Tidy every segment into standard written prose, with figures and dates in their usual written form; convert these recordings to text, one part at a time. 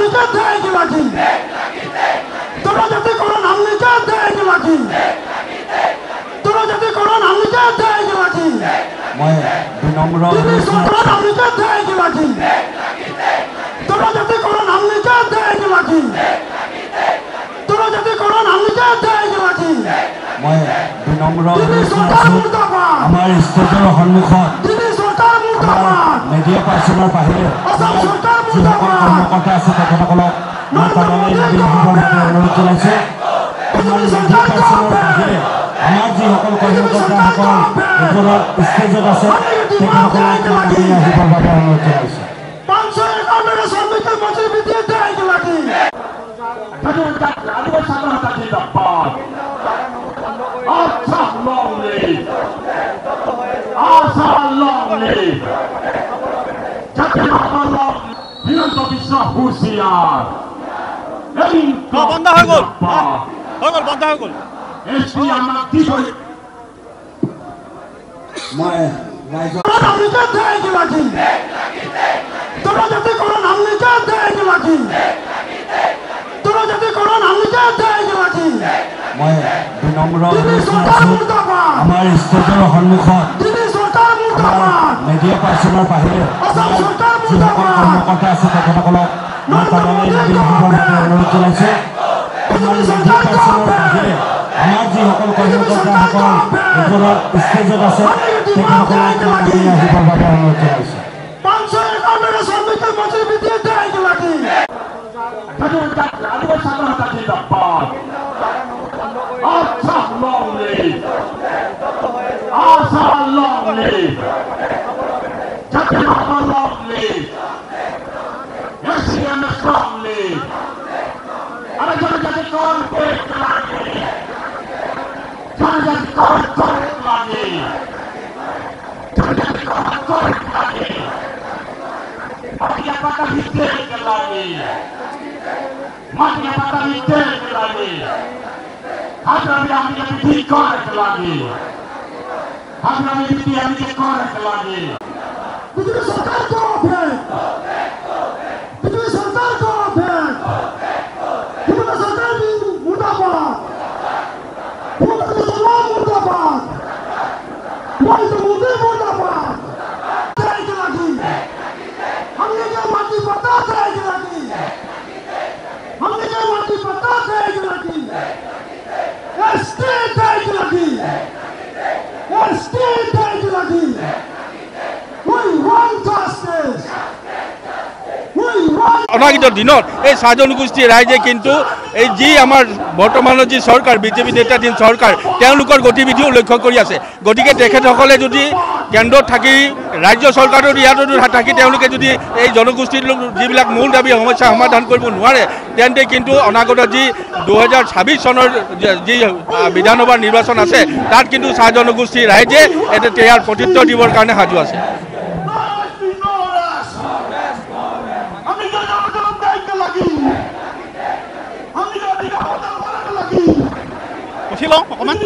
নিচে দেয় লাগি তোরা যদি করো নাম নিচে দেয় লাগি তোরা যদি করো নাম নিচে দেয় লাগি মই বিনম্র নাম নিচে দেয় লাগি তোরা যদি করো নাম নিচে দেয় লাগি তোরা যদি করো নাম নিচে দেয় লাগি মই বিনম্র আমাৰ ষ্টেজৰ সন্মুখত মিডিয়া পাৰ্চনৰ বাহিৰে যিসকল কৰ্মকৰ্তা আছে তেখেতসকলক মই তালৈ অনুৰোধ জনাইছোঁ আমাৰ মিডিয়া পাৰ্চনৰ বাহিৰে আমাৰ যিসকল কৰ্মকৰ্তাসকল ওপৰত ষ্টেজত আছে তেখেতসকলক আহিবৰ বাবে অনুৰোধ জনাইছোঁ বন্ধ হৈ গ'ল বন্ধ হৈ গ'ল মই ৰাইজক তোৰা যদি কৰো নাম নিচে দেয় লাগি তোৰা যদি কৰো নাম নিচে দেয় লাগি মই বিনম্ৰ আমাৰ ষ্টেজৰ সন্মুখত মিডিয়া পাৰ্চনৰ বাহিৰে যিসকল কৰ্মকৰ্তা আছে তেখেতসকলক মই তালৈ আহিবৰ বাবে অনুৰোধ জনাইছোঁ আমাৰ মিডিয়া পাৰ্চনৰ বাহিৰে আমাৰ যিসকল কৰ্মকৰ্তাসকল ওপৰত ষ্টেজত আছে তেখেতসকলক আহিবৰ বাবে অনুৰোধ জনাইছোঁ অনাগত দিনত এই চাহ জনগোষ্ঠী ৰাইজে কিন্তু এই যি আমাৰ বৰ্তমানৰ যি চৰকাৰ বিজেপি নেতৃত্বাধীন চৰকাৰ তেওঁলোকৰ গতিবিধিও লক্ষ্য কৰি আছে গতিকে তেখেতসকলে যদি কেন্দ্ৰত থাকি ৰাজ্য চৰকাৰৰ ইয়াতো থাকি তেওঁলোকে যদি এই জনগোষ্ঠীৰ যিবিলাক মূল দাবী সমস্যা সমাধান কৰিব নোৱাৰে তেন্তে কিন্তু অনাগত যি 2026 চনৰ যি বিধানসভাৰ নিৰ্বাচন আছে তাত কিন্তু চাহ জনগোষ্ঠী ৰাইজে এটা ইয়াৰ প্ৰত্যুত্তৰ দিবৰ কাৰণে সাজু আছে অকমান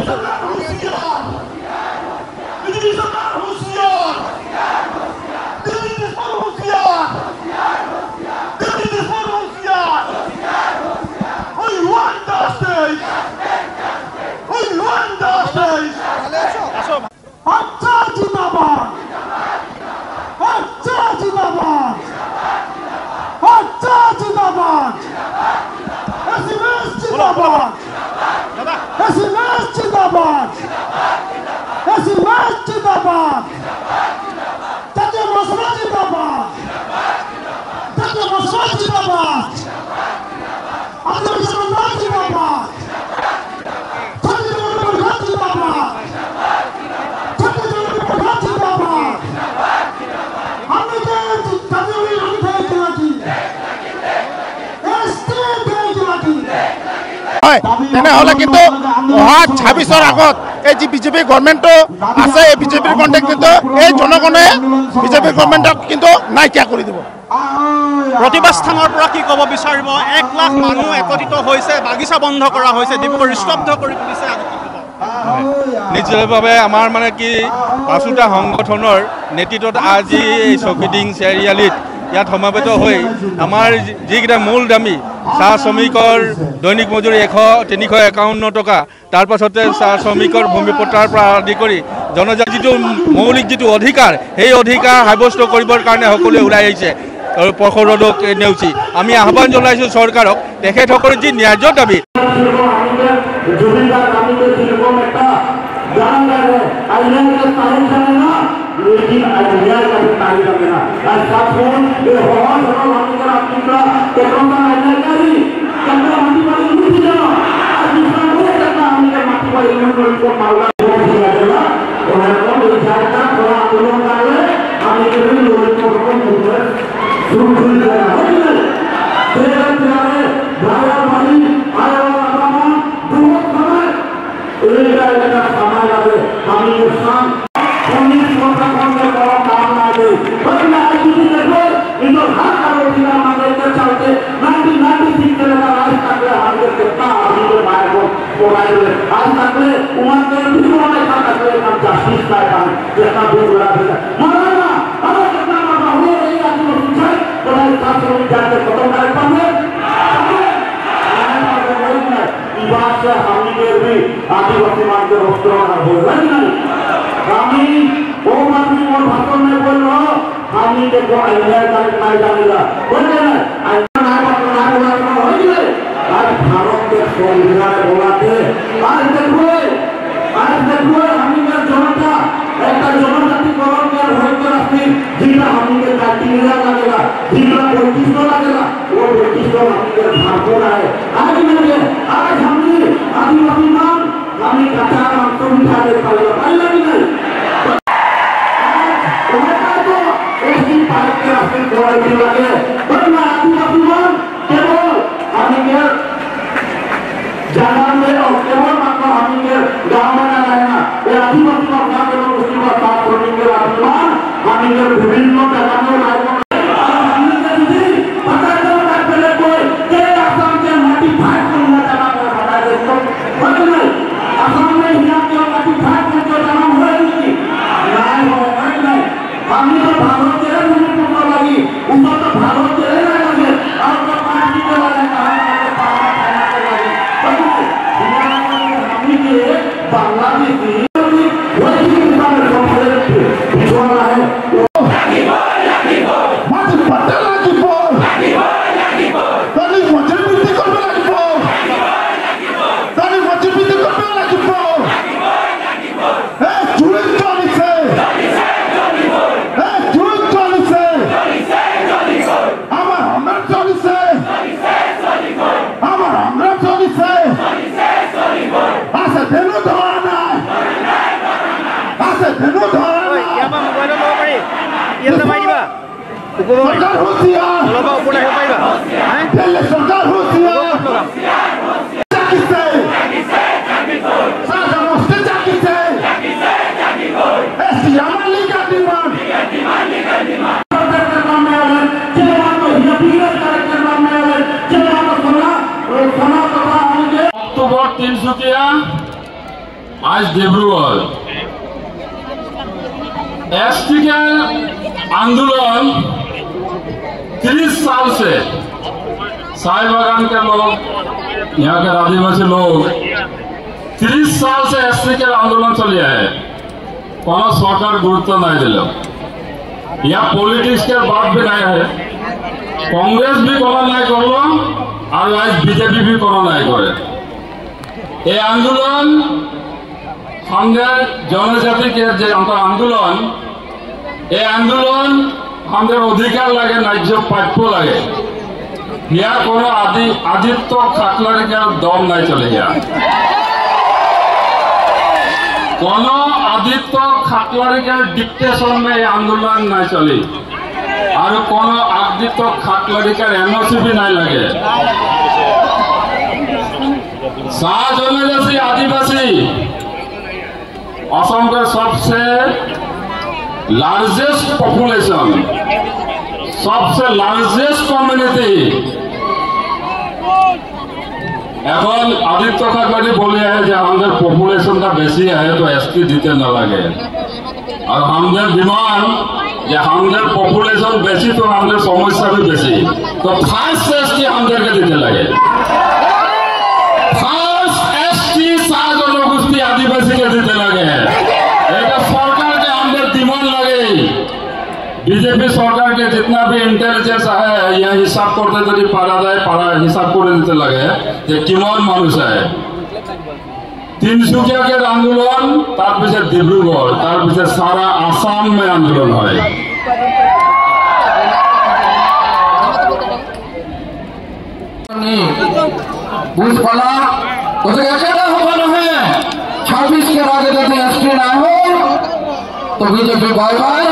তেনেহ'লে কিন্তু অহা 26ৰ আগত এই যি বিজেপি গভৰ্ণমেণ্টটো আছে এই বিজেপিৰ কণ্টেক্ট কিন্তু এই জনগণে বিজেপি গভৰ্ণমেণ্টক কিন্তু নাইকিয়া কৰি দিব প্ৰতিবাদ স্থানৰ পৰা কি ক'ব বিচাৰিব 1 লাখ মানুহ একত্ৰিত হৈছে বাগিচা বন্ধ কৰা হৈছে ডিব্ৰুগড় স্তব্ধ কৰি তুলিছে নিশ্চিতভাৱে আমাৰ মানে কি পাঁচোটা সংগঠনৰ নেতৃত্বত আজি এই চৌকিডিং চাৰিআলিত ইয়াত সমাবেত হৈ আমাৰ যিকেইটা মূল দাবী চাহ শ্ৰমিকৰ দৈনিক মজুৰি 351 টকা, তাৰ পাছতে চাহ শ্ৰমিকৰ ভূমিপট্টাৰ পৰা আদি কৰি জনজাতি যিটো মৌলিক যিটো অধিকাৰ সেই অধিকাৰ সাব্যস্ত কৰিবৰ কাৰণে সকলোৱে ওলাই আহিছে পৰশৰদক নেওচি। আমি আহ্বান জনাইছোঁ চৰকাৰক, তেখেতসকলৰ যি ন্যায্য দাবী लेकिन अजमेर का भी तारीफ करना आज साथों ये बहुत बड़ा वाक़या आपकी का कोरोना अजमेर का भी कंट्रोल माटी वाली नहीं जाना आज दूसरा वो करना हमने माटी वाली को मालूम किया गया और हम लोग जाकर थोड़ा आंदोलन कर रहे हमने के भी लोगों को प्रॉब्लम शुरू कर दिया है तेरे तेरे भाया भाई आया वाला बहुत समय एक समय लगे हम ये शाम आदिवासी मान के भाषण में बोल रहा हम देखो नहीं जानेगा बोले आज भारत के संविधान बोला थे आज देखो हमी के जनता एक जनजाति करण के भयंकर रास्ते जिला हमी के काटिया लगेगा जिला 35 लगेगा वो 35 हमी के भाषण है आज नहीं आज हमी आदिवासी मान हमी कच्चा मांस मिठा दे पाएगा पहले नहीं लगे वरना आदिवासी मान केवल हमी के जगह में और केवल मात्र हमी के गाँव में न रहना ये आदिवासी मान का केवल उसकी बात साफ करने के अभिमान हमी के विभिन्न जगह में लाइव हमी के जी पता चला था पहले कोई के असम के माटी फाइट करना जगह में बता दे तो बदले असम में हिया के माटी फाइट करके जगह हुआ नहीं हमी तो भारत के ऊपर तो भारत के रहने लगे और तो पार्टी के वाले कहा पाना खाना के लगे हमी के बांग्लादेशी वही ऊपर में कंप्लेंट भिजवाना है मत पता लगी बोल तनी मजर बिती करबे लगी बोल तनी मजर बिती करबे लगी बोल ए जुड़े चली से सरकार होशियार सरकार होशियार अक्टूबर तिनसुकिया आज डिब्रुगढ़ एसटी के आंदोलन 30 साल से साय बागान के लोग यहाँ के आदिवासी लोग 30 साल से एसटी के आंदोलन चलिए है कोनो सरकार गुरुत्व नहीं दिल यहाँ पॉलिटिक्स के बात भी नहीं है कांग्रेस भी कोनो नहीं करलो और आज बीजेपी भी कोनो नहीं करे ये आंदोलन हमारे जनजाति के आंदोलन ये आंदोलन हमारे अधिकार लगे न्याय्य प्राप्य लगे यहाँ कोनो आदित्य खाकलारी के दम नहीं चले कोनो आदित्य खाकलारी के डिक्टेशन में ये आंदोलन नहीं चली और कोनो आदित्य खाकलारी के एनओसी भी नहीं लगे शाह जनजाति आदिवासी असम के सबसे लार्जेस्ट पॉपुलेशन सबसे लार्जेस्ट कम्युनिटी এখন आदित्य ठाकरे बोले है जो हमारे पॉपुलेशन का बेसी है तो एसटी दीते न लगे और हमारे डिमांड যে আমাদের পপুলেশন বেশি তো আমাদের সমস্যা भी বেশি তো ফার্স্ট এসটি আমাদেরকে দিতে লাগে ফার্স্ট এসটি শাহ জনগোষ্ঠী আদিবাসীকে দিতে লাগে এটা সরকারকে আমাদের ডিমান্ড লাগে बीजेपी सरकार के जितना भी इंटेलिजेंस है यह हिसाब करते यदि पारा जाए पारा हिसाब कर दीते लगे जे किमान मानुष है तिनसुकिया के आंदोलन तार पीछे डिब्रुगढ़ तार पीछे सारा आसाम में आंदोलन है बुझपाला उसे अकेला होना है 26 के आगे यदि एसटी ना हो तो बीजेपी बाय बाय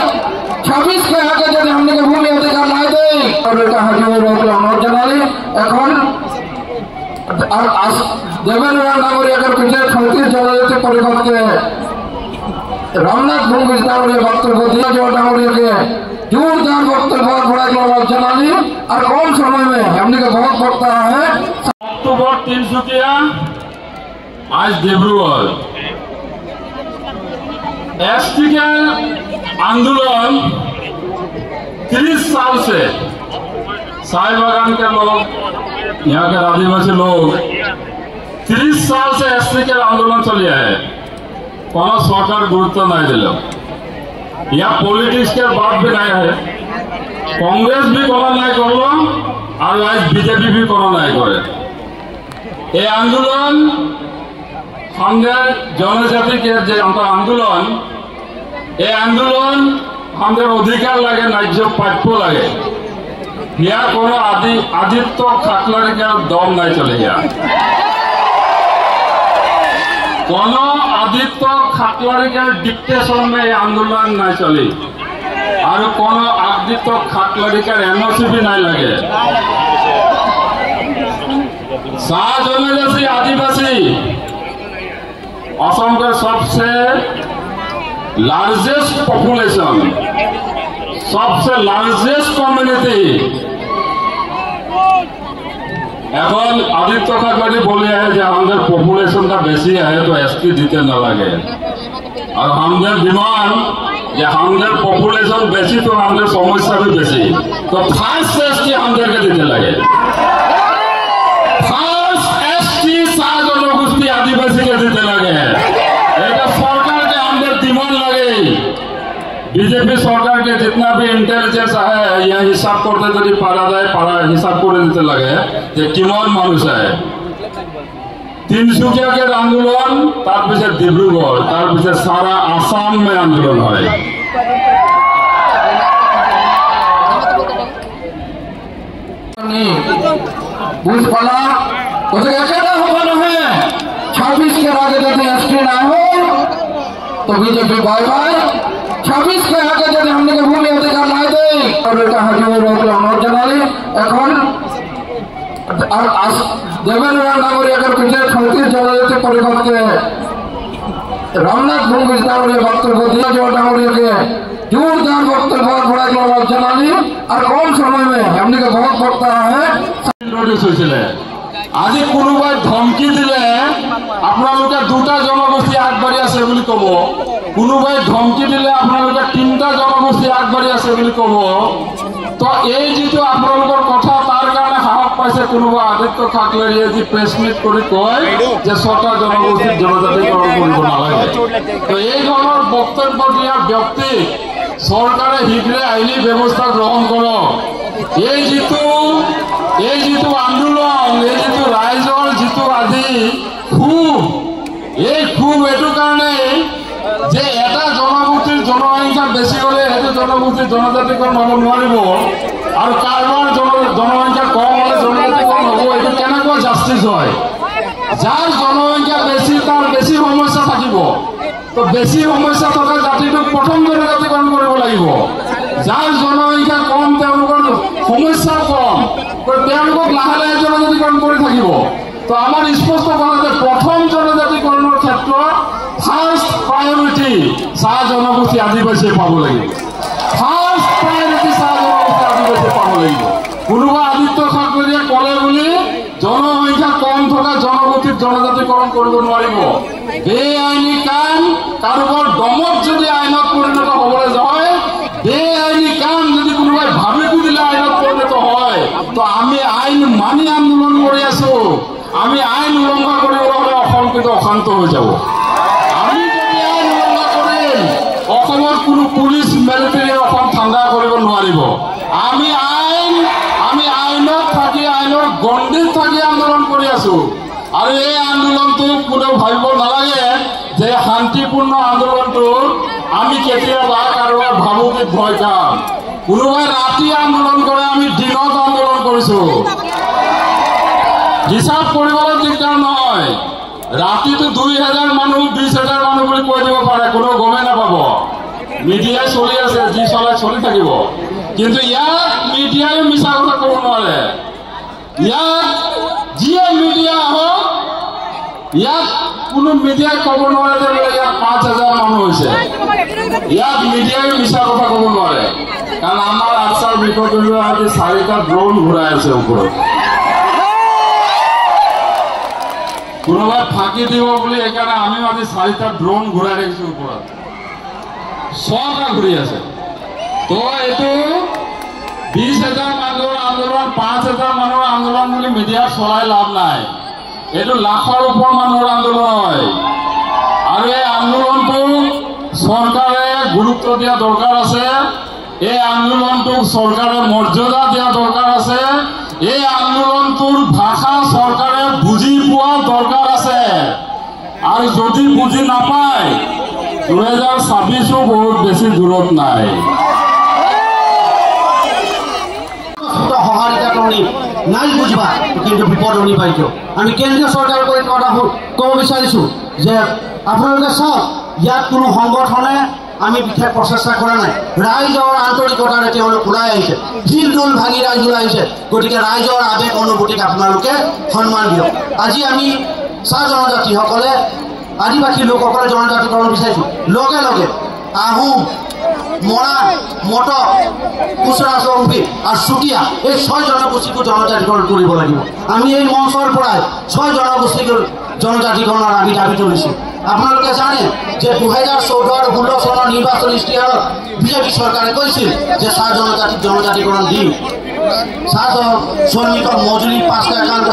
26 के आगे यदि हमने के भूमि अधिकार ना दे और बेटा हजूर रोक अनुरोध जनाली এখন देवेंद्र नागरिक अगर पिछले 36 जनवरी परिषद के रामनाथ भूमि वक्तव्य दिया जो नागरिक के जोरदार वक्तव्य बड़ा अनुरोध जनाली और कम समय में हमने के बहुत पड़ता है अक्टूबर तिनसुकिया आज डिब्रुगढ़ एसटी के आंदोलन 30 साल से साई बागान के लोग यहाँ के आदिवासी लोग 30 साल से एसटी के आंदोलन चलिए है कोनो सरकार गुरुत्व नहीं दिल यहाँ पॉलिटिक्स के बात भी नहीं है कांग्रेस भी कोनो नहीं करलो और आज बीजेपी भी कोनो नहीं करे ये आंदोलन हमारे जनजाति के जो आंदोलन ये आंदोलन हमारे अधिकार लगे न्याय प्राप्य लगे यहाँ कोनो आदित्य खाकलारी के दम नहीं चले कोनो आदित्य खाकलारी के डिक्टेशन में ये आंदोलन नहीं चली और कोनो आदित्य खाकलारी के एनओसी भी नहीं लगे शाह जनजाति आदिवासी असम के सबसे लार्जेस्ट पॉपुलेशन सबसे लार्जेस्ट कम्युनिटी এখন आदित्य खाकलारी बोले है जो हमारे पॉपुलेशन का बेसी है तो एसटी दीते न लगे और हमारे डिमांड जो हमारे पॉपुलेशन बेसी तो हमारे समस्या भी बेसी तो फार्स्ट एसटी हमारे दीते लगे फार्स्ट एसटी शाह जनगोष्ठी आदिवासी के दीते लगे এটা সরকারকে আমাদের ডিমান্ড লাগে बीजेपी सरकार के जितना भी इंटेलिजेंस है यह हिसाब करते यदि पारा जाए पारा हिसाब कर दीते लगे जे किमान मानुष है तिनसुकिया के आंदोलन तार पीछे डिब्रुगढ़ तार पीछे सारा आसाम में आंदोलन है बुझपाला उसे अकेला होना है 26 के आगे यदि एसटी ना हो तो बीजेपी बाय बाय 26 के आगे यदि हमने के भूमि अधिकार ना दे और बेटा हजूर रोक अनुरोध जनाली এখন देवेंद्र नागरिक अगर पिछले 36 जनवरी परिषद के रामनाथ भूमि वक्तव्य दिया जो नागरिक के जोरदार वक्तव्य बड़ा अनुरोध जनाली और कम समय में हमने के बहुत पड़ता है नोटिस হৈছিলে আজি কোনোবাই ধমকি দিলে আপোনালোকে দুটা জনগোষ্ঠী আগবাঢ়ি আছে বুলি কব কোনোবাই ধমকি দিলে আপোনালোকে তিনটা জনগোষ্ঠী আগবাঢ়ি আছে বুলি কব তো এই যেটো আপোনালোকৰ কথা তাৰ কাৰণে সাহস পাইছে কোনোবা আদিত্য খাকলাৰীয়ে যি প্ৰেছ মিট কৰি কয় যে ছটা জনগোষ্ঠী জনজাতিকৰণ কৰিব নালাগে তো এই ধৰণৰ বক্তব্য দিয়া ব্যক্তি চৰকাৰে শীঘ্ৰে আইনী ব্যৱস্থা গ্ৰহণ কৰক এই যেটো আন্দোলন এই যেটো ৰাইজৰ যেটো আজি খুব এই খুব এটো কাৰণে যে এটা জনগোষ্ঠীৰ জনসংখ্যা বেছি হলে এটো জনগোষ্ঠীৰ জনজাতিকৰণ হ'ব নোৱাৰিব আৰু কাৰোবাৰ জনসংখ্যা কম হলে জনজাতিকৰণ হ'ব এটো কেনেকৈ জাষ্টিস হয় যাৰ জনসংখ্যা বেছি তাৰ বেছি সমস্যা থাকিব তো বেছি সমস্যা থকা জাতিটোক প্ৰথম জনজাতিকৰণ কৰিব লাগিব যাৰ জনসংখ্যা কম তেওঁলোকৰ সমস্যা কম তেওঁলোকক লাহে লাহে জনজাতিকৰণ কৰি থাকিব তো আমাৰ স্পষ্ট কথা যে প্ৰথম জনজাতিকৰণৰ ক্ষেত্ৰত ফাৰ্ষ্ট প্ৰায়ৰিটি চাহ জনগোষ্ঠী আদিবাসীয়ে পাব লাগিব ফাৰ্ষ্ট প্ৰায়ৰিটি চাহ জনগোষ্ঠী আদিবাসীয়ে পাব লাগিব কোনোবা আদিত্য খাকলাৰীয়ে ক'লে বুলি জনসংখ্যা কম থকা জনগোষ্ঠীক জনজাতিকৰণ কৰিব নোৱাৰিব বেআইনী কাম কাৰোবাৰ দমত যদি আইনত পৰিণত হ'বলৈ যায় মানি আন্দোলন কৰি আছো। আমি আইন উলংঘা কৰিবলৈ হ'লে অসম কিন্তু অশান্ত হৈ যাব। আমি যদি আইন উলংঘা কৰিম অসমৰ কোনো পুলিচ মিলিটাৰীয়ে অসম ঠাণ্ডা কৰিব নোৱাৰিব। আমি আইনত থাকি আইনৰ গণ্ডিত থাকি আন্দোলন কৰি আছো। আৰু এই আন্দোলনটো কোনেও ভাবিব নালাগে যে শান্তিপূৰ্ণ আন্দোলনটো আমি কেতিয়াবা কাৰোবাৰ ভাবুকিত ভয় খাম। কোনোবাই ৰাতি আন্দোলন কৰে, আমি দিনত আন্দোলন কৰিছো। হিচাপ কৰিবলৈ দিগদাৰ নহয়। ৰাতিটো 2000 মানুহ 20,000 মানুহ বুলি কৈ দিব পাৰে, কোনো গমেই নাপাব। মিডিয়াই চলি আছে, যি চলাই চলি থাকিব। কিন্তু ইয়াত মিডিয়াই মিছা কথা ক'ব নোৱাৰে। ইয়াত যিয়ে মিডিয়া আহক, ইয়াত কোনো মিডিয়াই ক'ব নোৱাৰে যে বোলে ইয়াত 5000 মানুহ হৈছে। ইয়াত মিডিয়াই মিছা কথা ক'ব নোৱাৰে, কাৰণ আমাৰ আচাৰ বিষয়টো আজি 4টা ড্ৰোন ঘূৰাই আছে ওপৰত। কোনোবাই ফাঁকি দিব বুলি সেইকাৰণে আমিও আজি 4টা ড্ৰোন ঘূৰাই ৰাখিছো ওপৰত। 6টা ঘূৰি আছে। তো এইটো 20,000 মানুহৰ আন্দোলন, 5,000 মানুহৰ আন্দোলন বুলি মিডিয়াত চলাই লাভ নাই। এইটো লাখৰ ওপৰ মানুহৰ আন্দোলন হয়। আৰু এই আন্দোলনটো চৰকাৰে গুৰুত্ব দিয়া দৰকাৰ আছে। এই আন্দোলনটোক চৰকাৰে মৰ্যাদা দিয়া দৰকাৰ আছে। এই আন্দোলনটোৰ ভাষা চৰকাৰে বুজি পোৱা দৰকাৰ আছে। আৰু যদি বুজি নাপায় 2026ও বহুত বেছি দূৰত নাই। নাই বুঝবা কিন্তু বিপদ শুনি পাইছো। আমি কেন্দ্ৰীয় চৰকাৰক কথা ক'ব বিচাৰিছো যে আপোনালোকে চাওক, ইয়াত কোনো সংগঠনে আমি বিশেষ প্ৰচেষ্টা কৰা নাই। ৰাইজৰ আন্তৰিকতাৰে তেওঁলোক ওলাই আহিছে, ঢিল ঢোল ভাঙি ৰাইজ ওলাই আহিছে। গতিকে ৰাইজৰ আৱেগ অনুভূতিক আপোনালোকে সন্মান দিয়ক। আজি আমি চাহ জনজাতিসকলে, আদিবাসী লোকসকলে জনজাতিকৰণ বিচাৰিছোঁ। লগে লগে আহোম, মৰাণ, মটক, কুচৰা চৌধুৰী আৰু চুতীয়া এই 6 জনগোষ্ঠীকো জনজাতিকৰণ কৰিব লাগিব। আমি এই মঞ্চৰ পৰাই 6 জনগোষ্ঠীক জনজাতিকৰণৰ আমি দাবী তুলিছোঁ। আপোনালোকে জানে যে 2014 আৰু 2016 চনৰ নিৰ্বাচনী ইস্তাহাৰত বিজেপি চৰকাৰে কৈছিল যে চাহ জনজাতিক জনজাতিকৰণ দিম। চাহ শ্ৰমিকৰ মজুৰি 500 একাউণ্ট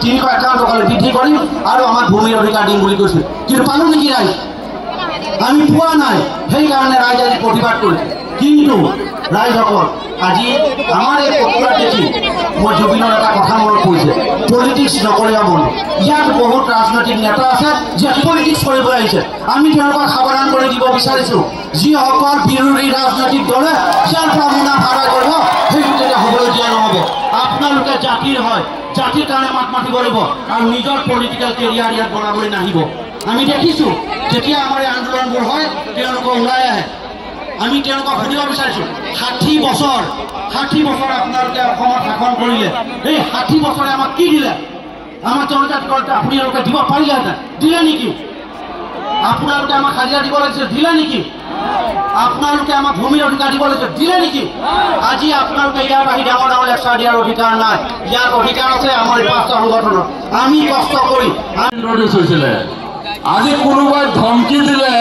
300 একাউণ্টলৈ বৃদ্ধি কৰিম আৰু আমাক ভূমিৰ অধিকাৰ দিম বুলি কৈছিল। কিন্তু পালোঁ নেকি ৰাইজ? আমি পোৱা নাই। সেইকাৰণে ৰাইজ আজি প্ৰতিবাদ কৰিছে। কিন্তু ৰাইজসকল আজি আমাৰ এই প্ৰতিবাদ দেখি মই জুবিনৰ এটা কথা মনত পৰিছে, পলিটিক্স নকৰিবা মন। ইয়াত বহুত ৰাজনৈতিক নেতা আছে যে পলিটিক্স কৰিবলৈ আহিছে। আমি তেওঁলোকক সাৱধান কৰি দিব বিচাৰিছোঁ, যিসকল বিৰোধী ৰাজনৈতিক দলে যাৰ পৰা মুনাফা আদায় কৰিব সেইটো তেতিয়া হ'বলৈ দিয়া নহ'ব। আপোনালোকে জাতিৰ হয়, জাতিৰ কাৰণে মাত মাতিব লাগিব আৰু নিজৰ পলিটিকেল কেৰিয়াৰ ইয়াত বনাবলৈ নাহিব। আমি দেখিছোঁ যেতিয়া আমাৰ এই আন্দোলনবোৰ হয় তেওঁলোকক ওলাই আহে। আমি তেওঁলোকক সুধিব বিচাৰিছোঁ, 60 বছৰ আপোনালোকে অসমত শাসন কৰিলে, এই 60 বছৰে আমাক কি দিলে? আমাৰ জনজাতিকৰণ আপোনালোকে দিব পাৰিলেহেঁতেন, দিলে নেকি? আপোনালোকে আমাক হাজিৰা দিব লাগিছিল, দিলে নেকি? আপোনালোকে আমাক ভূমিৰ অধিকাৰ দিব লাগিছিল, দিলে নেকি? আজি আপোনালোকে ইয়াত আহি ডাঙৰ ডাঙৰ লেকচাৰ দিয়াৰ অধিকাৰ নাই। ইয়াত অধিকাৰ আছে আমাৰ 5টা সংগঠনৰ। আমি কষ্ট কৰি হৈছিলে। আজি কোনোবাই ধমকি দিলে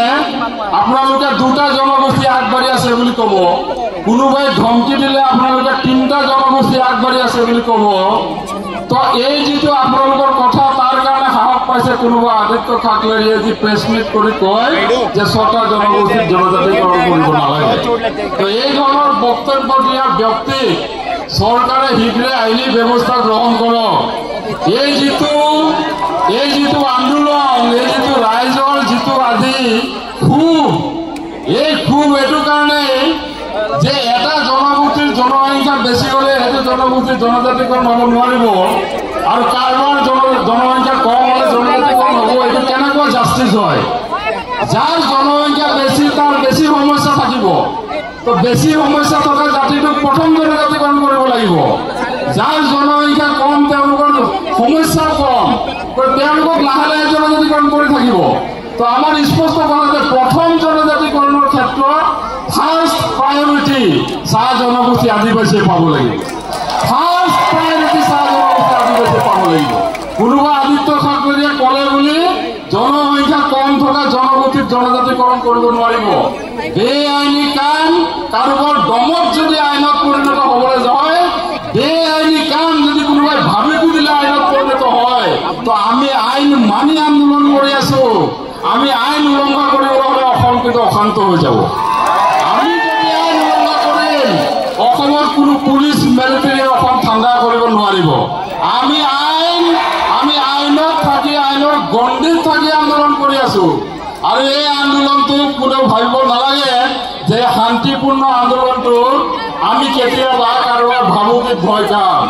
আপোনালোকে 2টা জনগোষ্ঠী আগবাঢ়ি আছে বুলি ক'ব, কোনোবাই ধমকি দিলে আপোনালোকে 3টা জনগোষ্ঠী আগবাঢ়ি আছে বুলি ক'ব। তো এই যিটো আপোনালোকৰ কথা, তাৰ কাৰণে সাহস পাইছে কোনোবা আদিত্য ঠাকৰেয়ে যি প্ৰেছ মিট কৰি কয় যে 6টা জনগোষ্ঠীক জনজাতিকৰণ কৰিব নালাগে। তো এই ধৰণৰ বক্তব্য দিয়া ব্যক্তিক চৰকাৰে শীঘ্ৰে আইনী ব্যৱস্থা গ্ৰহণ কৰক। এই যিটো আন্দোলন, এই যিটো ৰাইজৰ যিটো আজি ক্ষোভ, এই ক্ষোভ এইটো কাৰণেই যে এটা জনগোষ্ঠীৰ জনসংখ্যা বেছি হ'লে সেইটো জনগোষ্ঠীৰ জনজাতিকৰণ হ'ব নোৱাৰিব, আৰু কাৰোবাৰ জনসংখ্যা কম হ'লে জনজাতিকৰণ হ'ব। এইটো কেনেকুৱা জাষ্টিছ হয়? যাৰ জনসংখ্যা বেছি তাৰ বেছি সমস্যা থাকিব। তো বেছি সমস্যা থকা জাতিটোক প্ৰথম জনজাতিকৰণ কৰিব লাগিব। যাৰ জনসংখ্যা কম, তেওঁলোকৰ সমস্যা কম, তেওঁলোকক লাহে লাহে জনজাতিকৰণ কৰি থাকিব। তো আমাৰ স্পষ্ট কথা যে প্ৰথম জনজাতিকৰণৰ ক্ষেত্ৰত ফাৰ্ষ্ট প্ৰায়ৰিটি চাহ জনগোষ্ঠী আদিবাসীয়ে পাব লাগিব। ফাৰ্ষ্ট প্ৰায়ৰিটি চাহ জনগোষ্ঠী আদিবাসীয়ে পাব লাগিব। কোনোবা আদিত্য ঠাকৰেয়ে ক'লে বুলি জনসংখ্যা কম থকা জনগোষ্ঠীক জনজাতিকৰণ কৰিব নোৱাৰিব। বেআইনী কাম কাৰোবাৰ দমত যদি আইনত পৰিণত হ'বলৈ যায়, বেআইনী কাম যদি কোনোবা আমি আইন উলংঘা কৰিবলৈ হ'লে অসম কিন্তু অশান্ত হৈ যাব। আমি যদি আইন উলংঘা কৰিম অসমৰ কোনো পুলিচ মিলিটাৰী অসম ঠাণ্ডা কৰিব নোৱাৰিব। আমি আইনত থাকি আইনৰ গণ্ডিত থাকি আন্দোলন কৰি আছো আৰু এই আন্দোলনটো কোনেও ভাবিব নালাগে যে শান্তিপূৰ্ণ আন্দোলনটো আমি কেতিয়াবা কাৰোবাৰ ভাবুকিত ভয় খাম।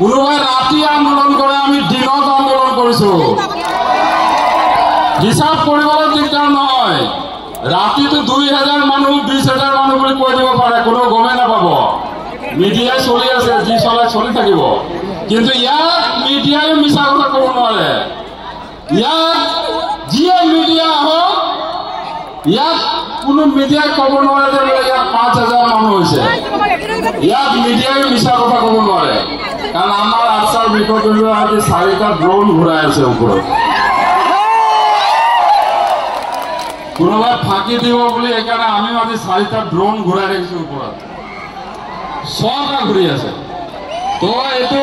কোনোবাই ৰাতি আন্দোলন কৰে, আমি দিনত আন্দোলন কৰিছো। হিচাপ কৰিবলৈ দিগদাৰ নহয়। ৰাতিটো 2000 মানুহ 20,000 মানুহ বুলি কৈ দিব পাৰে, কোনো গমেই নাপাব। মিডিয়াই চলি আছে, যি চলাই চলি থাকিব। কিন্তু ইয়াত মিডিয়াই মিছা কথা ক'ব নোৱাৰে। ইয়াত যিয়ে মিডিয়া আহক, ইয়াত কোনো মিডিয়াই ক'ব নোৱাৰে যে বোলে ইয়াত 5000 মানুহ হৈছে। ইয়াত মিডিয়াই মিছা কথা ক'ব নোৱাৰে, কাৰণ আমাৰ আচাৰ বিষয়টো আজি 4টা ড্ৰোন ঘূৰাই আছে ওপৰত। কোনোবাই ফাঁকি দিব বুলি সেইকাৰণে আমি আজি 4টা ড্ৰোন ঘূৰাই ৰাখিছো ওপৰত। 6টা ঘূৰি আছে। তো এইটো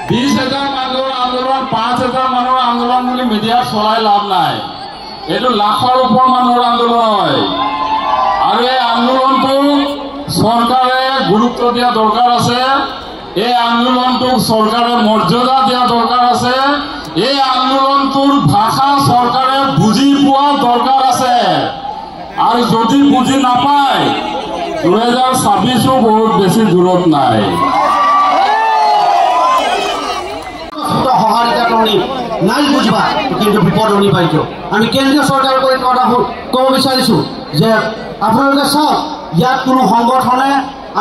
20,000 মানুহৰ আন্দোলন, 5,000 মানুহৰ আন্দোলন বুলি মিডিয়া চলাই লাভ নাই। এইটো লাখৰ ওপৰ মানুহৰ আন্দোলন হয় আৰু এই আন্দোলনটো চৰকাৰে গুৰুত্ব দিয়া দৰকাৰ আছে। এই আন্দোলনটোক চৰকাৰে মৰ্যাদা দিয়া দৰকাৰ আছে। এই আন্দোলনটোৰ ভাষা চৰকাৰে বুজি পোৱা দৰকাৰ আছে। আৰু যদি বুজি নাপায় 2026 বহুত বেছি দূৰত নাই। নাই বুঝবা কিন্তু বিপদ শুনি পাইছো। আমি কেন্দ্ৰীয় চৰকাৰৰ কথা ক'ব বিচাৰিছো যে আপোনালোকে চাওক, ইয়াত কোনো সংগঠনে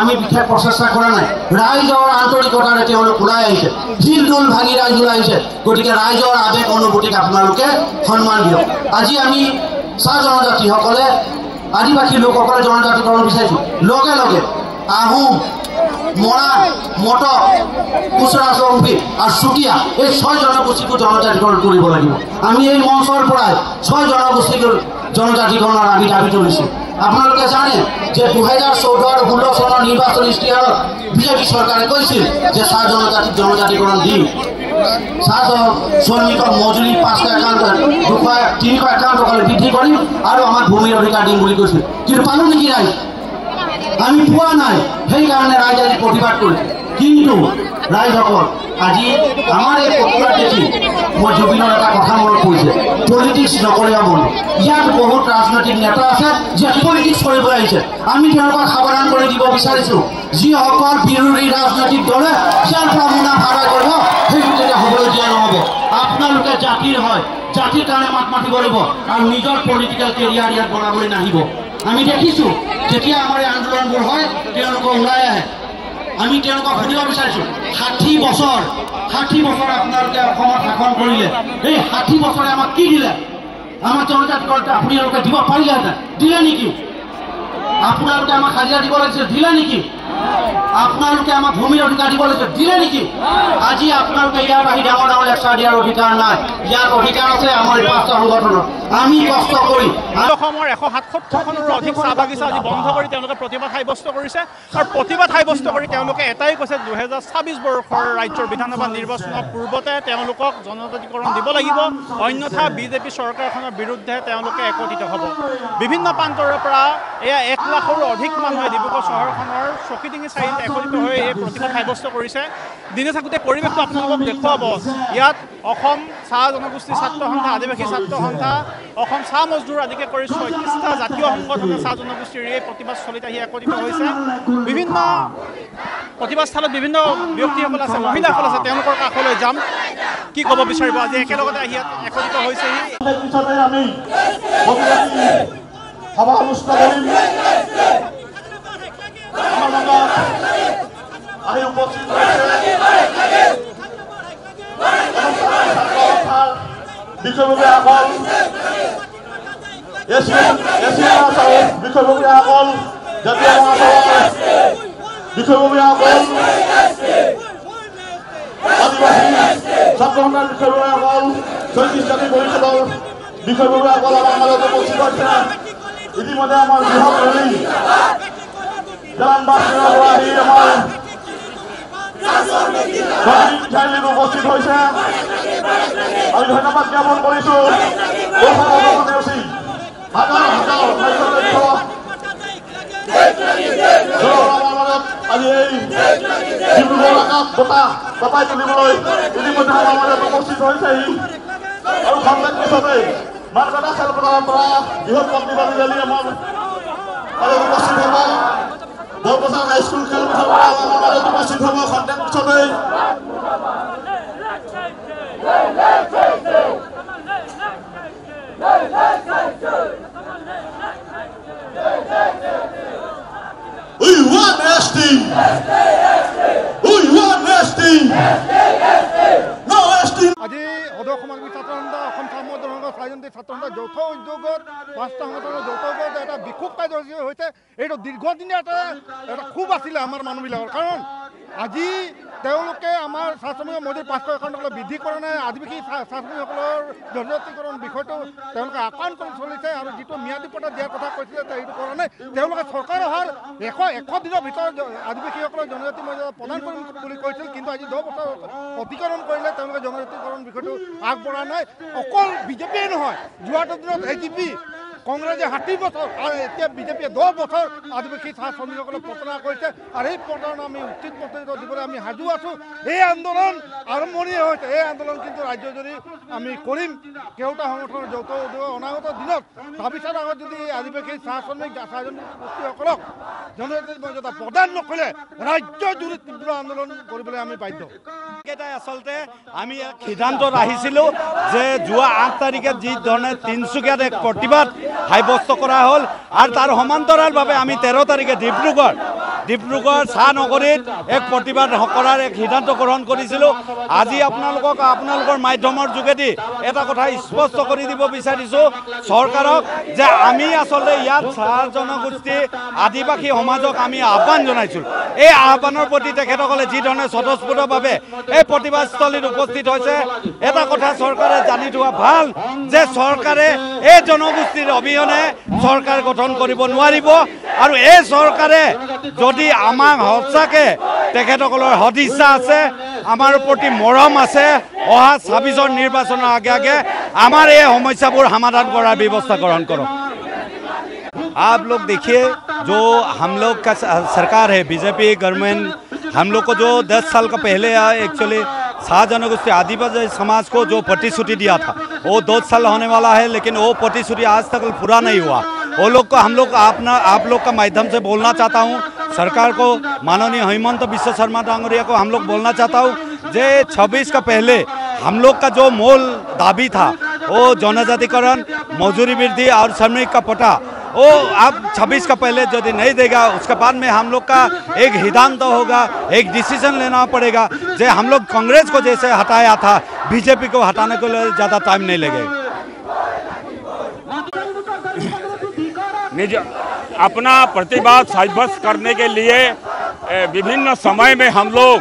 আমি বিশেষ প্ৰচেষ্টা কৰা নাই। ৰাইজৰ আন্তৰিকতাৰে তেওঁলোক ওলাই আহিছে, শিল দোল ভাঙি ৰাইজ ওলাই আহিছে। গতিকে ৰাইজৰ আৱেগ অনুভূতিক আপোনালোকে সন্মান দিয়ক। আজি আমি চাহ জনজাতিসকলে, আদিবাসী লোকসকলে জনজাতিকৰণ বিচাৰিছো। লগে লগে আহোম, মৰাণ, মটক, কুচৰা চৌধুৰী আৰু চুতীয়া এই 6 জনগোষ্ঠীকো জনজাতিকৰণ কৰিব লাগিব। আমি এই মঞ্চৰ পৰাই 6 জনগোষ্ঠীক জনজাতিকৰণৰ আমি দাবী তুলিছোঁ। আপোনালোকে জানে যে 2014 আৰু 16 চনৰ নিৰ্বাচনী ইস্তিহাৰত বিজেপি চৰকাৰে কৈছিল যে চাহ জনজাতিক জনজাতিকৰণ দিম। চাহ শ্ৰমিকৰ মজুৰি 351 টকালৈ বৃদ্ধি কৰিম আৰু আমাৰ ভূমিৰ অধিকাৰ দিম বুলি কৈছিল। কিন্তু পালো নেকি ৰাইজ? আমি পোৱা নাই। সেইকাৰণে ৰাইজ আজি প্ৰতিবাদ কৰিছে। কিন্তু ৰাইজসকল আজি আমাৰ এই প্ৰতিবাদ দেখি মই জুবিনৰ এটা কথা মনত পৰিছে, পলিটিক্স নকৰিব মন। ইয়াত বহুত ৰাজনৈতিক নেতা আছে যে পলিটিক্স কৰিব আহিছে। আমি তেওঁলোকক সাৱধান কৰি দিব বিচাৰিছোঁ, যিসকল বিৰোধী ৰাজনৈতিক দলে ইয়াৰ পৰা মুনাফা আদায় কৰিব সেইটো তেতিয়া হ'বলৈ দিয়া নহ'ব। আপোনালোকে জাতিৰ হয়, জাতিৰ কাৰণে মাত মাতিব লাগিব আৰু নিজৰ পলিটিকেল কেৰিয়াৰ ইয়াত বনাবলৈ নাহিব। আমি দেখিছোঁ যেতিয়া আমাৰ এই আন্দোলনবোৰ হয় তেওঁলোকে ওলাই আহে। আমি তেওঁলোকক সুধিব বিচাৰিছোঁ, 60 বছৰ আপোনালোকে অসমত শাসন কৰিলে, এই 60 বছৰে আমাক কি দিলে? আমাৰ জনজাতিকৰণটো আপোনালোকে দিব পাৰিলেহেঁতেন, দিলে নেকি? আপোনালোকে আমাক হাজিৰা দিব লাগিছিল, দিলে নেকি? আপোনালোকে আমাক ভূমিৰ অধিকাৰ দিব লাগিছিল, দিলে নেকি? আজি আপোনালোকে ইয়াত আহি ডাঙৰ ডাঙৰ লেকচাৰ দিয়াৰ অধিকাৰ নাই। ইয়াত অধিকাৰ আছে আমাৰ 5টা সংগঠনৰ। আমি কষ্ট কৰি অসমৰ 177খনৰো অধিক চাহ বাগিচা আজি বন্ধ কৰি তেওঁলোকে প্ৰতিবাদ সাব্যস্ত কৰিছে। আৰু প্ৰতিবাদ সাব্যস্ত কৰি তেওঁলোকে এটাই কৈছে, 2026 বৰ্ষৰ ৰাজ্যৰ বিধানসভা নিৰ্বাচনৰ পূৰ্বতে তেওঁলোকক জনজাতিকৰণ দিব লাগিব, অন্যথা বিজেপি চৰকাৰখনৰ বিৰুদ্ধে তেওঁলোকে একত্ৰিত হ'ব। বিভিন্ন প্ৰান্তৰৰ পৰা এয়া 1 লাখৰো অধিক মানুহে ডিব্ৰুগড় চহৰখনৰ চকিডিঙি চাৰিআলিত একত্ৰিত হৈ এই প্ৰতিবাদ সাব্যস্ত কৰিছে। দিনে থাকোঁতে পৰিৱেশটো আপোনালোকক দেখুৱাব। ইয়াত অসম চাহ জনগোষ্ঠী ছাত্ৰ সন্থা, আদিবাসী ছাত্ৰ সন্থা, অসম চাহ মজদুৰ আদিকে কৰি 36টা জাতীয় সংগঠনে চাহ জনগোষ্ঠীৰ এই প্ৰতিবাদ স্থলীত আহি একত্ৰিত হৈছে। বিভিন্ন প্ৰতিবাদস্থলত বিভিন্ন ব্যক্তিসকল আছে, মহিলাসকল আছে, তেওঁলোকৰ কাষলৈ যাম। কি ক'ব বিচাৰিব? আজি একেলগতে আহি ইয়াত একত্ৰিত হৈছেহি। আমি সভা অনুষ্ঠিত কৰিম। আমাৰ মাজত আহি উপস্থিত হৈছে বিষয়ববীয়াসকল, বিষয়ববীয়াসকল, জাতীয় মহাসভাৰ বিষয়ববীয়াসকল, আদিবাসী ছাত্ৰ সন্থাৰ বিষয়ববীয়াসকল, 36 জাতি পৰিষদৰ বিষয়ববীয়াসকল আমাৰ মাজত উপস্থিত হৈছে। ইতিমধ্যে আমাৰ বৃহৎ ৰেলী জেলাবাসীৰ পৰা আহি আমাৰ উপস্থিত হৈছে। আমি ধন্যবাদ জ্ঞাপন কৰিছোঁ আজি এই ডিব্ৰুগড় আকাশ বতাহ কপাই তুলিবলৈ ইতিমধ্যে আমাৰ মাজত উপস্থিত হৈছেহি আৰু খন্তেক পিছতে মাৰ্কটা খেলপথাৰৰ পৰা বৃহৎ প্ৰতিবাদী ৰেলী আমাৰ উপস্থিত হ'ব। বৰপথাৰ হাইস্কুল খেলপথাৰৰ পৰা আমাৰ মাজত উপস্থিত হ'ব খন্তেক পিছতে। We want nasty. We want nasty. No nasty. আজি সদৌ সমাজবাদী ছাত্ৰ সন্থা অসম সামগ্ৰিক সংঘৰ স্বাধীনতা ছাত্ৰ সন্থাৰ যৌথ উদ্যোগত 5টা সংগঠনৰ যৌথ উদ্যোগত এটা বিক্ষোভ কাৰ্যসূচী হৈছে। এইটো দীৰ্ঘদিনীয়া এটা ক্ষোভ আছিলে আমাৰ মানুহবিলাকৰ, কাৰণ আজি তেওঁলোকে আমাৰ স্বাস্থ্যমূলক মজুৰি 500 বৃদ্ধি কৰা নাই। আদিবাসী স্বাস্থ্যমূলকসকলৰ জনজাতিকৰণ বিষয়টো তেওঁলোকে আওকাণ কৰি চলিছে আৰু যিটো ম্যাদী পট্টা দিয়াৰ কথা কৈছিলে সেইটো কৰা নাই। তেওঁলোকে চৰকাৰ অহাৰ 100 দিনৰ ভিতৰত আদিবাসীসকলৰ জনজাতি মৰ্যাদা প্ৰদান কৰিম বুলি কৈছিল, কিন্তু আজি 10 বছৰ অতিক্ৰম কৰিলে তেওঁলোকে জনজাতিকৰণ বিষয়টো আগবঢ়া নাই। অকল বিজেপিয়ে নহয়, যোৱাটো দিনত এজিপি কংগ্ৰেছে 60 বছৰ আৰু এতিয়া বিজেপিয়ে 10 বছৰ আদিবাসী শ্ৰমিকসকলক প্ৰতাৰণা কৰিছে আৰু এই প্ৰতাৰণা আমি উচিত পদ্ধতিত দিবলৈ আমি সাজু আছোঁ। এই আন্দোলন আৰম্ভণি হৈছে, এই আন্দোলন কিন্তু ৰাজ্যজুৰি আমি কৰিম। কেওটা সংগঠনৰ যৌথ উদ্যোগ অনাগত দিনত ভৱিষ্যতৰ আগত যদি আদিবাসী শ্ৰমিক গোষ্ঠীসকলক জনজাতি মৰ্যাদা প্ৰদান নকৰিলে ৰাজ্যজুৰি তীব্ৰ আন্দোলন কৰিবলৈ আমি বাধ্য। এটাই আচলতে আমি এক সিদ্ধান্তত আহিছিলোঁ যে যোৱা 8 তাৰিখে যি ধৰণে তিনিচুকীয়াত এক প্ৰতিবাদ সাব্যস্ত কৰা হ'ল আৰু তাৰ সমান্তৰালভাৱে আমি 13 তাৰিখে ডিব্ৰুগড় চাহ নগৰীত এক প্ৰতিবাদ কৰাৰ এক সিদ্ধান্ত গ্ৰহণ কৰিছিলোঁ। আজি আপোনালোকৰ মাধ্যমৰ যোগেদি এটা কথা স্পষ্ট কৰি দিব বিচাৰিছোঁ চৰকাৰক যে আমি আচলতে ইয়াত চাহ জনগোষ্ঠী আদিবাসী সমাজক আমি আহ্বান জনাইছোঁ। এই আহ্বানৰ প্ৰতি তেখেতসকলে যি ধৰণে স্বতঃস্ফূৰ্তভাৱে এই প্ৰতিবাদস্থলীত উপস্থিত হৈছে, এটা কথা চৰকাৰে জানি থোৱা ভাল যে চৰকাৰে এই জনগোষ্ঠীৰ অবিহনে চৰকাৰ গঠন কৰিব নোৱাৰিব আৰু এই চৰকাৰে যদি আমাক সঁচাকৈ তেখেতসকলৰ সদিচ্ছা আছে, আমাৰ প্ৰতি মৰম আছে, অহা 26 নিৰ্বাচনৰ আগে আমাৰ এই সমস্যাবোৰ সমাধান কৰাৰ ব্যৱস্থা গ্ৰহণ কৰক। आप लोग देखिए जो हम लोग का सरकार है बीजेपी गवर्नमेंट, हम लोग को जो 10 साल का पहले एक्चुअली शाह जनगोष्ठी आदिवासी समाज को जो प्रतिश्रुति दिया था वो 2 साल होने वाला है, लेकिन वो प्रतिश्रुति आज तक पूरा नहीं हुआ। वो लोग को हम लोग आप लोग का माध्यम से बोलना चाहता हूँ सरकार को, माननीय हेमंत बिश्व शर्मा डांगरिया को हम लोग बोलना चाहता हूँ जे 26 का पहले हम लोग का जो मूल दाबी था वो जनजातिकरण, मजदूरी वृद्धि और श्रमिक का पट्टा, वो अब 26 का पहले यदि नहीं देगा उसके बाद में हम लोग का एक सिद्धांत होगा, एक डिसीजन लेना पड़ेगा। जे हम लोग कांग्रेस को जैसे हटाया था बीजेपी को हटाने के लिए ज़्यादा टाइम नहीं लगेगा। निज अपना प्रतिवाद साब्यस्त करने के लिए विभिन्न समय में हम लोग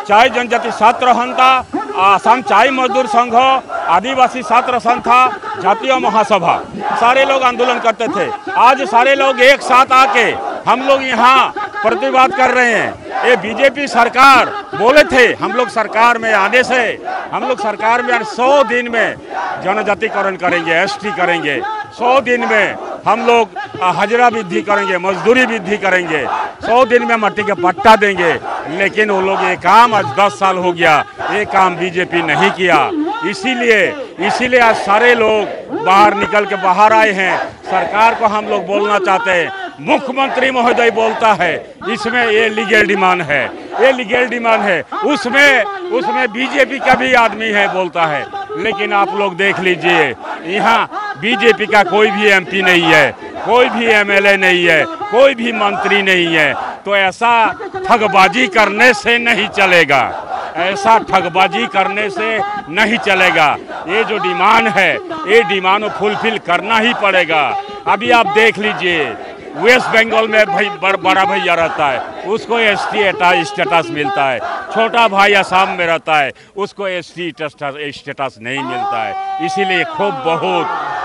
चाय जनजाति छात्र संस्था, आसाम चाय मजदूर संघ, आदिवासी छात्र संस्था, जातीय महासभा सारे लोग आंदोलन करते थे। आज सारे लोग एक साथ आके हम लोग यहाँ प्रतिवाद कर रहे हैं। ये बीजेपी सरकार बोले थे हम लोग सरकार में आने से, हम लोग सरकार में 100 दिन में जनजातिकरण करेंगे, एसटी करेंगे, 100 दिन में हम लोग हजरा वृद्धि करेंगे, मजदूरी वृद्धि करेंगे, 100 दिन में मट्टी के पट्टा देंगे। लेकिन वो लोग ये काम आज 10 साल हो गया, ये काम बीजेपी नहीं किया। इसीलिए आज सारे लोग बाहर निकल के बाहर आए हैं। सरकार को हम लोग बोलना चाहते हैं, मुख्यमंत्री महोदय बोलता है इसमें ये लीगल डिमांड है, ये लीगल डिमांड है, उसमें बीजेपी का भी आदमी है बोलता है। लेकिन आप लोग देख लीजिए यहाँ बीजेपी का कोई भी एमपी नहीं है, कोई भी एमएलए नहीं है, कोई भी मंत्री नहीं है। तो ऐसा ठगबाजी करने से नहीं चलेगा, ऐसा ठगबाजी करने से नहीं चलेगा। ये जो डिमांड है ये डिमांड फुलफिल करना ही पड़ेगा। अभी आप देख लीजिए वेस्ट बंगाल में भाई बड़ा भैया रहता है, उसको एसटी स्टेटस मिलता है। छोटा भाई असम में रहता है, उसको एसटी स्टेटस नहीं मिलता है। इसीलिए खूब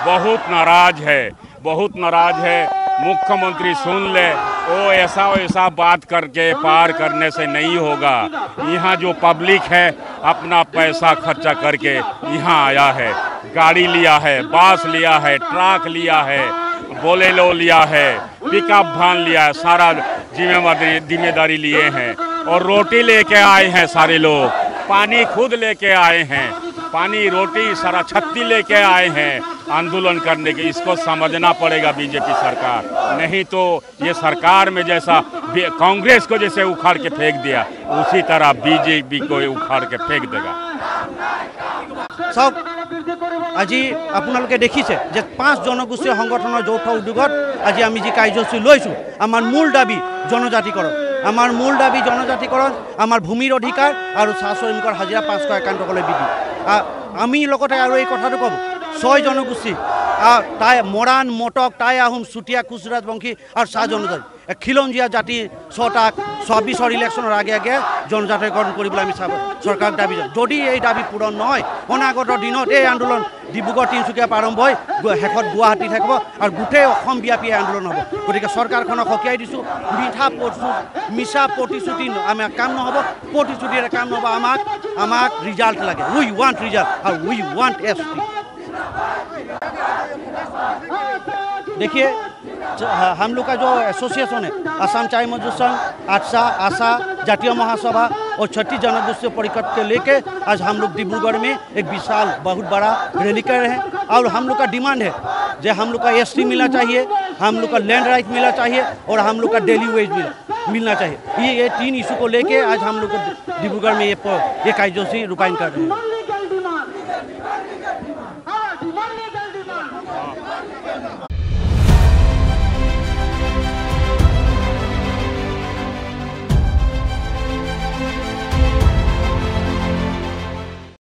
बहुत नाराज है। मुख्यमंत्री सुन ले, वो ऐसा बात करके पार करने से नहीं होगा। यहाँ जो पब्लिक है अपना पैसा खर्चा करके यहाँ आया है, गाड़ी लिया है, बास लिया है, ट्रक लिया है, बोलेरो लिया है, पिकअप वैन लिया है, सारा जिम्मेदारी लिए हैं और रोटी लेके आए हैं सारे लोग, पानी खुद लेके आए हैं, पानी रोटी सारा छत्ती लेके आए हैं आंदोलन करने के। इसको समझना पड़ेगा बीजेपी सरकार, नहीं तो ये सरकार में जैसा कांग्रेस को जैसे उखाड़ के फेंक दिया उसी तरह बीजेपी को उखाड़ के फेंक देगा। सब আজি আপোনালোকে দেখিছে যে 5 জনগোষ্ঠীয় সংগঠনৰ যৌথ উদ্যোগত আজি আমি যি কাৰ্যসূচী লৈছোঁ, আমাৰ মূল দাবী জনজাতিকৰণ, আমাৰ মূল দাবী জনজাতিকৰণ, আমাৰ ভূমিৰ অধিকাৰ আৰু চাহ শ্ৰমিকৰ হাজিৰা 551 টকালৈ বৃদ্ধি। আমি লগতে আৰু এই কথাটো ক'ব 6 জনগোষ্ঠী তাই মৰাণ, মটক, টাই আহোম, চুতীয়া, কোচ ৰাজবংশী আৰু চাহ জনজাতি খিলঞ্জীয়া জাতি 6টাক 26ৰ ইলেকশ্যনৰ আগে আগে জনজাতিকৰণ কৰিবলৈ আমি চৰকাৰক দাবী দিওঁ। যদি এই দাবী পূৰণ নহয় অনাগত দিনত এই আন্দোলন ডিব্ৰুগড়, তিনিচুকীয়া আৰম্ভ হৈ শেষত গুৱাহাটী থাকিব আৰু গোটেই অসমব্যাপী আন্দোলন হ'ব। গতিকে চৰকাৰখনক সকীয়াই দিছোঁ, মিছা প্ৰতিশ্ৰুতি আমাৰ কাম নহ'ব, প্ৰতিশ্ৰুতিৰে কাম নহ'ব, আমাক ৰিজাল্ট লাগে। উই ৱান্ট ৰিজাল্ট আৰু উই ৱান্ট ST। देखिए हम लोग का जो एसोसिएशन है असम चाय मजदूर संघ, आटसा, आशा, जातीय महासभा और 36 जनगोष्ठी परिषद के लेके आज हम लोग डिब्रूगढ़ में एक विशाल बहुत बड़ा रैली कर रहे हैं। और हम लोग का डिमांड है जो हम लोग का ST मिलना चाहिए, हम लोग का लैंड राइट मिलना चाहिए और हम लोग का डेली वेज मिलना चाहिए। ये 3 इशू को लेके आज हम लोग डिब्रूगढ़ में ये कार्यसूची रूपायन कर रहे हैं।